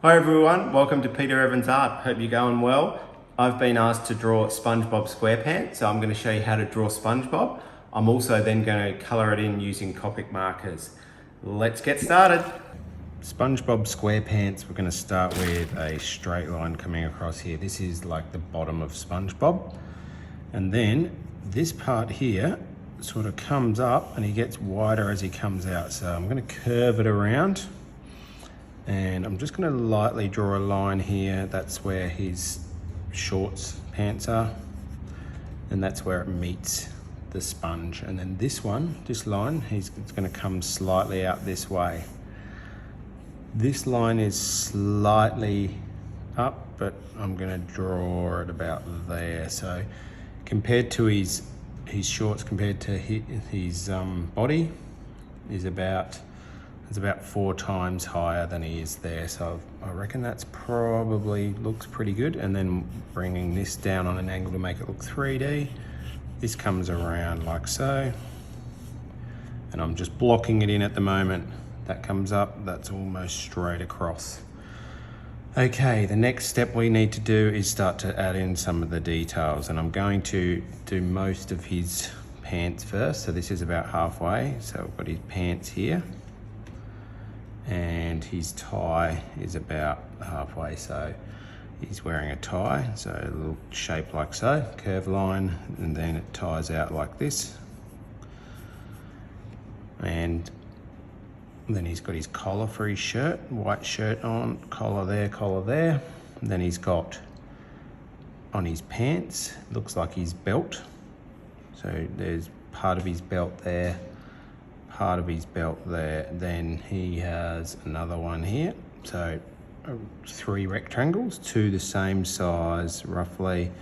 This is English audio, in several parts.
Hi everyone, welcome to Peter Evans Art. Hope you're going well. I've been asked to draw SpongeBob SquarePants, so I'm going to show you how to draw SpongeBob. I'm also then going to colour it in using Copic Markers. Let's get started. SpongeBob SquarePants, we're going to start with a straight line coming across here. This is like the bottom of SpongeBob. And then this part here sort of comes up and he gets wider as he comes out. So I'm going to curve it around. And I'm just going to lightly draw a line here. That's where his shorts pants are, and that's where it meets the sponge. And then this one, this line, it's going to come slightly out this way. This line is slightly up, but I'm going to draw it about there. So compared to his shorts, compared to his body, is about 4 times higher than he is there. So I reckon that's probably looks pretty good. And then bringing this down on an angle to make it look 3D. This comes around like so. And I'm just blocking it in at the moment. That comes up, that's almost straight across. Okay, the next step we need to do is start to add in some of the details. And I'm going to do most of his pants first. So this is about halfway. So I've got his pants here. And his tie is about halfway, so he's wearing a tie, so a little shape like so, curved line, and then it ties out like this. And then he's got his collar for his shirt, white shirt on, collar there. And then he's got on his pants, looks like his belt. So there's part of his belt there, part of his belt there. Then he has another one here. So 3 rectangles, 2 the same size, roughly,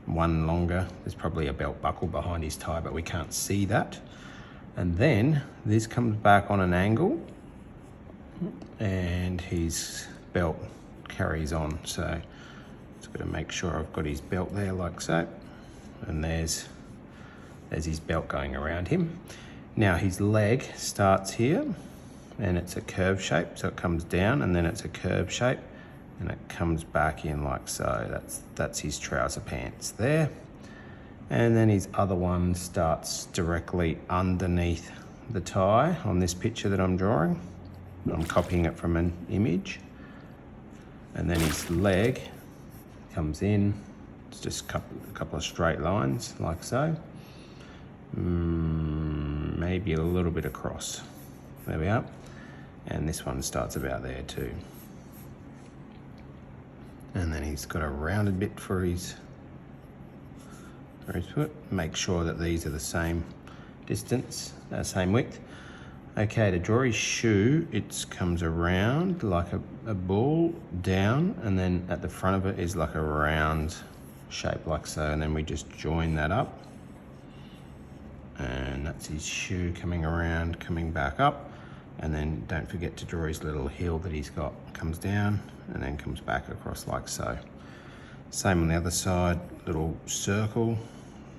1 longer. There's probably a belt buckle behind his tie, but we can't see that. And then this comes back on an angle and his belt carries on. So just got to make sure I've got his belt there like so. And there's his belt going around him. Now his leg starts here and it's a curve shape, so it comes down and then it's a curve shape and it comes back in like so. That's his trouser pants there. And then his other one starts directly underneath the tie on this picture that I'm drawing. I'm copying it from an image. And then his leg comes in, it's just a couple of straight lines like so. Maybe a little bit across. There we are. And this one starts about there too. And then he's got a rounded bit for his foot. Make sure that these are the same distance, same width. Okay, to draw his shoe, it comes around like a ball down, and then at the front of it is like a round shape like so, and then we just join that up. And that's his shoe coming around, coming back up. And then don't forget to draw his little heel that he's got. Comes down and then comes back across like so. Same on the other side, little circle,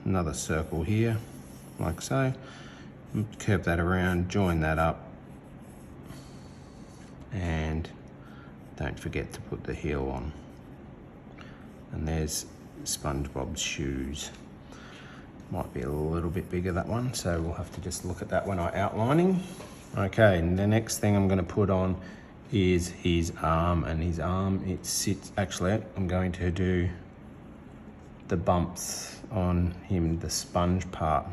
another circle here, like so. Curve that around, join that up. And don't forget to put the heel on. And there's SpongeBob's shoes. Might be a little bit bigger, that one, so we'll have to just look at that when I'm outlining. Okay, and the next thing I'm going to put on is his arm, and his arm, it sits, actually I'm going to do the bumps on him, the sponge part.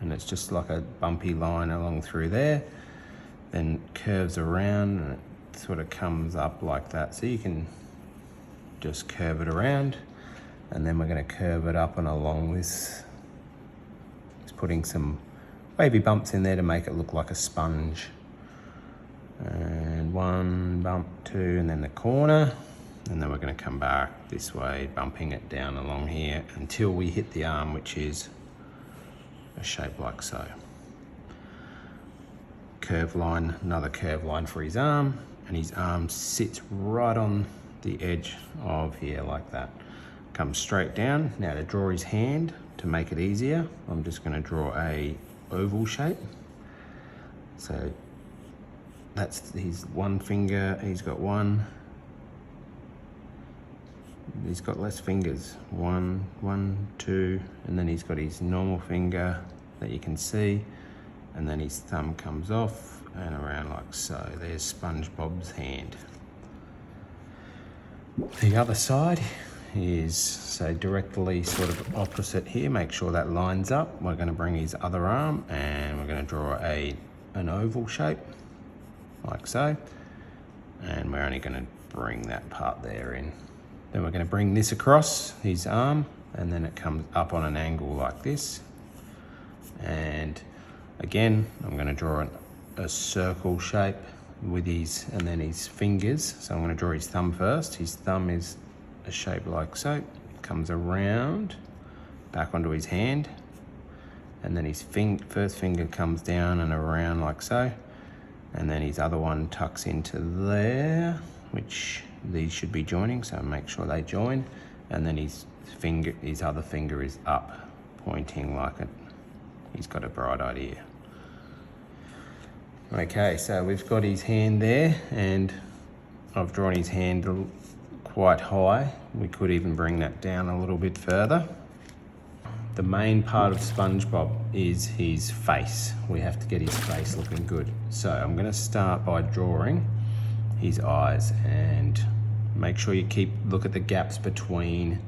And it's just like a bumpy line along through there, then curves around and it sort of comes up like that. So you can just curve it around. And then we're going to curve it up and along this. Just putting some wavy bumps in there to make it look like a sponge. And 1 bump, 2, and then the corner. And then we're going to come back this way, bumping it down along here until we hit the arm, which is a shape like so. Curve line, another curve line for his arm. And his arm sits right on the edge of here like that. Comes straight down. Now to draw his hand, to make it easier, I'm just going to draw a oval shape. So That's his one finger. He's got one. He's got less fingers. One, two, and then he's got his normal finger that you can see, and then his thumb comes off and around like so. There's SpongeBob's hand. The other side is, so directly sort of opposite here. Make sure that lines up. We're going to bring his other arm and we're going to draw an oval shape like so, and we're only going to bring that part there in. Then we're going to bring this across his arm, and then it comes up on an angle like this. And again, I'm going to draw a circle shape with his, and then his fingers. So I'm going to draw his thumb first. His thumb is a shape like so, comes around, back onto his hand, and then his first finger comes down and around like so, and then his other one tucks into there, which these should be joining, so make sure they join, and then his other finger is up, pointing like it. He's got a bright idea. Okay, so we've got his hand there, and I've drawn his hand quite high. We could even bring that down a little bit further. The main part of SpongeBob is his face. We have to get his face looking good. So I'm going to start by drawing his eyes, and make sure you look at the gaps between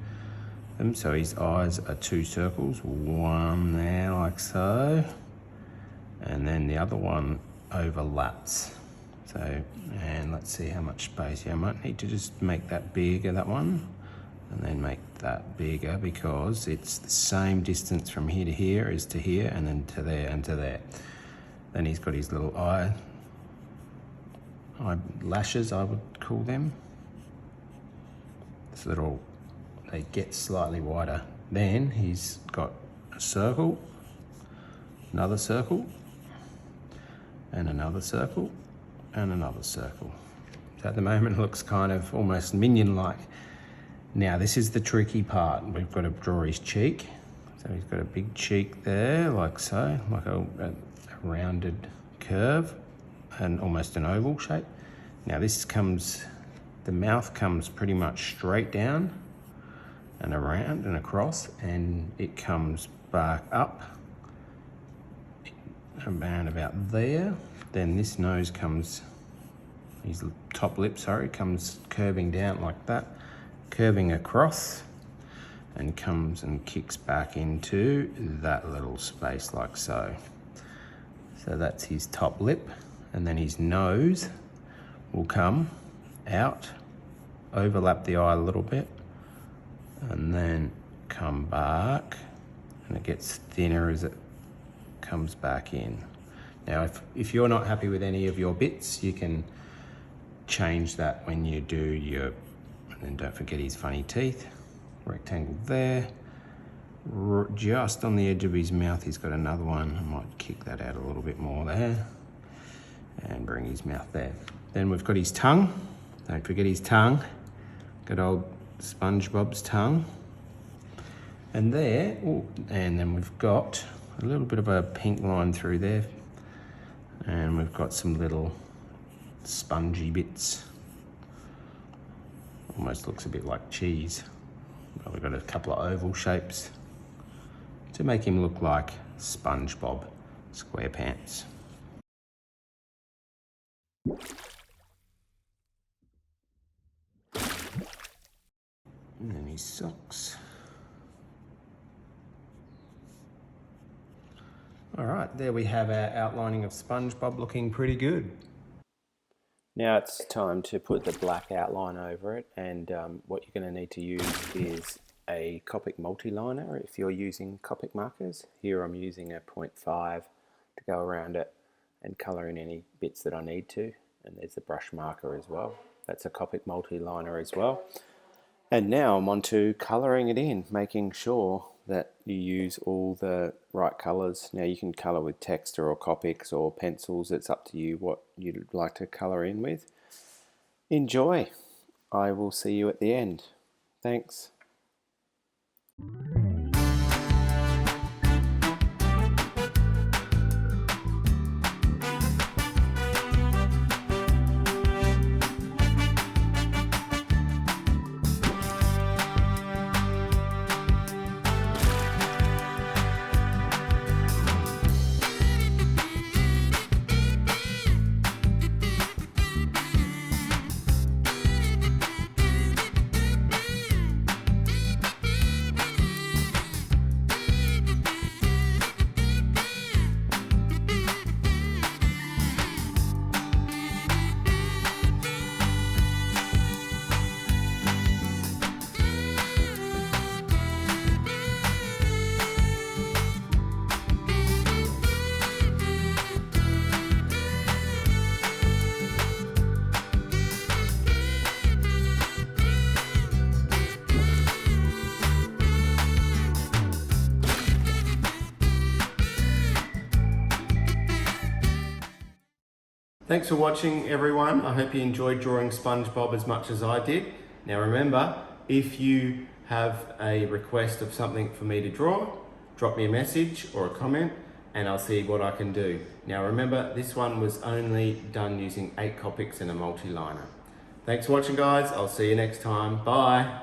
them. So his eyes are two circles, one there like so, and then the other one overlaps. So, and let's see how much space. Yeah, I might need to just make that bigger, that one, and then make that bigger, because it's the same distance from here to here as to here, and then to there and to there. Then he's got his little eye lashes, I would call them. This little, they get slightly wider. Then he's got a circle, another circle, and another circle, and another circle. So at the moment it looks kind of almost minion-like. Now this is the tricky part. We've got to draw his cheek. So he's got a big cheek there, like so, like a rounded curve and almost an oval shape. Now this comes, the mouth comes pretty much straight down and around and across, and it comes back up around about there. Then this nose comes, his top lip, sorry, comes curving down like that, curving across, and comes and kicks back into that little space like so. So that's his top lip, and then his nose will come out, overlap the eye a little bit, and then come back, and it gets thinner as it comes back in. Now if you're not happy with any of your bits, you can change that when you do your, and then don't forget his funny teeth. Rectangle there. Just on the edge of his mouth he's got another one. I might kick that out a little bit more there and bring his mouth there. Then we've got his tongue. Don't forget his tongue. Good old SpongeBob's tongue. And there, ooh, and then we've got a little bit of a pink line through there, and we've got some little spongy bits. Almost looks a bit like cheese. But we've got a couple of oval shapes to make him look like SpongeBob SquarePants. And then his socks. All right, there we have our outlining of SpongeBob looking pretty good. Now it's time to put the black outline over it, and what you're going to need to use is a Copic multi-liner if you're using Copic markers. Here I'm using a 0.5 to go around it and colour in any bits that I need to, and there's the brush marker as well. That's a Copic multi-liner as well. And now I'm on to colouring it in, making sure that you use all the right colours. Now you can colour with Texta or Copics or pencils. It's up to you what you'd like to colour in with. Enjoy. I will see you at the end. Thanks. Thanks for watching, everyone. I hope you enjoyed drawing SpongeBob as much as I did. Now remember, if you have a request of something for me to draw, drop me a message or a comment and I'll see what I can do. Now remember, this one was only done using 8 Copics and a multi-liner. Thanks for watching, guys. I'll see you next time. Bye.